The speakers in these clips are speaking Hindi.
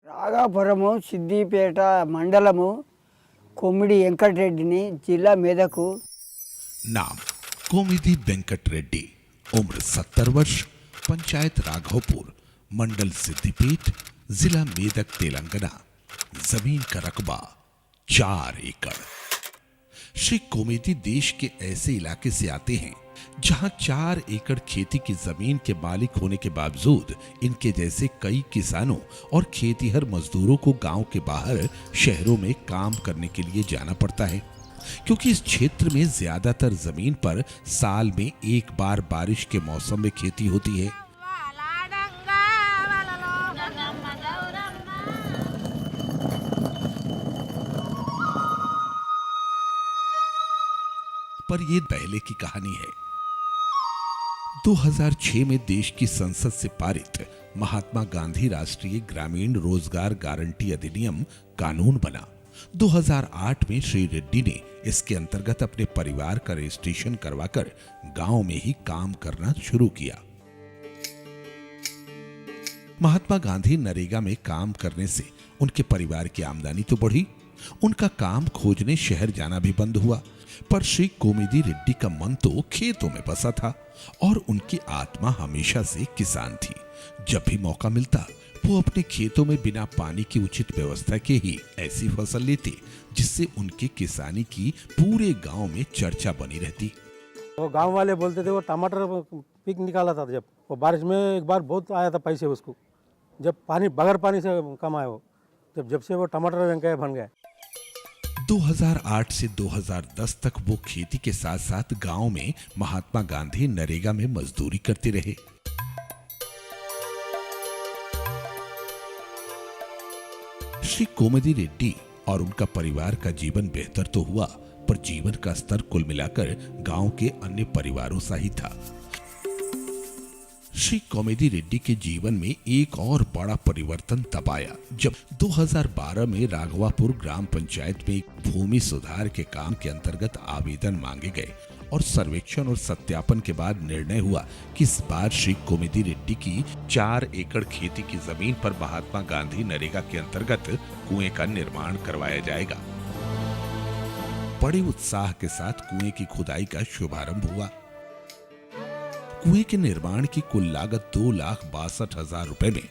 రాఘాపురము సిద్దిపేట మండలము कोमिडी वेंकट रेड्डी जिला मेदक नाम कोमिदी वेंकट रेड्डी, उम्र 70 वर्ष, पंचायत राघवपुर, मंडल सिद्दिपेट, जिला मेदक तेलंगाना। जमीन का रकबा 4 एकड़। श्री कोमिदी देश के ऐसे इलाके से आते हैं जहां 4 एकड़ खेती की जमीन के मालिक होने के बावजूद इनके जैसे कई किसानों और खेतीहर मजदूरों को गांव के बाहर शहरों में काम करने के लिए जाना पड़ता है, क्योंकि इस क्षेत्र में ज्यादातर जमीन पर साल में एक बार बारिश के मौसम में खेती होती है। पर ये पहले की कहानी है। 2006 में देश की संसद से पारित महात्मा गांधी राष्ट्रीय ग्रामीण रोजगार गारंटी अधिनियम कानून बना। 2008 में श्री रेड्डी ने इसके अंतर्गत अपने परिवार का रजिस्ट्रेशन करवाकर गांव में ही काम करना शुरू किया। महात्मा गांधी नरेगा में काम करने से उनके परिवार की आमदनी तो बढ़ी, उनका काम खोजने शहर जाना भी बंद हुआ। पर श्री कोमिदी रेड्डी का मन तो खेतों में बसा था और उनकी आत्मा हमेशा से किसान थी। जब भी मौका मिलता वो अपने खेतों में बिना पानी की उचित व्यवस्था के ही ऐसी फसल लेते जिससे उनकी किसानी की पूरे गांव में चर्चा बनी रहती। वो गांव वाले बोलते थे वो टमाटर पिक निकाला था, जब वो बारिश में एक बार बहुत आया था पैसे उसको, जब पानी बगैर पानी से कमाए वो, जब से वो टमाटर वेंकैया बन गए। 2008 से 2010 तक वो खेती के साथ साथ गांव में महात्मा गांधी नरेगा में मजदूरी करते रहे। श्री कोमिदी रेड्डी और उनका परिवार का जीवन बेहतर तो हुआ, पर जीवन का स्तर कुल मिलाकर गांव के अन्य परिवारों सा ही था। श्री कोमिदी रेड्डी के जीवन में एक और बड़ा परिवर्तन तब आया जब 2012 में राघवापुर ग्राम पंचायत में एक भूमि सुधार के काम के अंतर्गत आवेदन मांगे गए और सर्वेक्षण और सत्यापन के बाद निर्णय हुआ कि इस बार श्री कोमिदी रेड्डी की 4 एकड़ खेती की जमीन पर महात्मा गांधी नरेगा के अंतर्गत कुएं का निर्माण करवाया जाएगा। बड़े उत्साह के साथ कुएं की खुदाई का शुभारंभ हुआ। कुएं के निर्माण की कुल लागत 2,62,000 रुपए में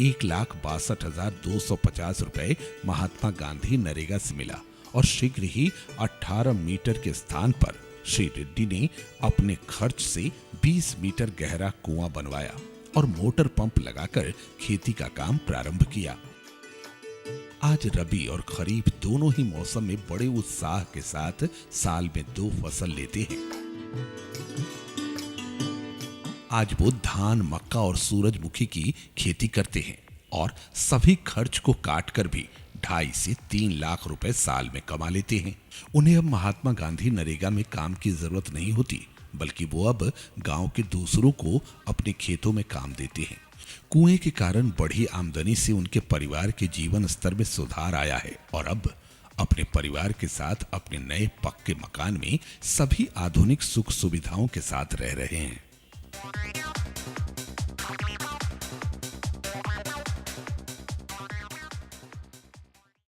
1,62,250 रुपए महात्मा गांधी नरेगा से मिला और शीघ्र ही 18 मीटर के स्थान पर श्री रेड्डी ने अपने खर्च से 20 मीटर गहरा कुआं बनवाया और मोटर पंप लगाकर खेती का काम प्रारंभ किया। आज रबी और खरीफ दोनों ही मौसम में बड़े उत्साह के साथ साल में 2 फसल लेते हैं। आज वो धान, मक्का और सूरजमुखी की खेती करते हैं और सभी खर्च को काटकर भी 2.5 से 3 लाख रुपए साल में कमा लेते हैं। उन्हें अब महात्मा गांधी नरेगा में काम की जरूरत नहीं होती, बल्कि वो अब गांव के दूसरों को अपने खेतों में काम देते हैं। कुएं के कारण बढ़ी आमदनी से उनके परिवार के जीवन स्तर में सुधार आया है और अब अपने परिवार के साथ अपने नए पक्के मकान में सभी आधुनिक सुख सुविधाओं के साथ रह रहे हैं।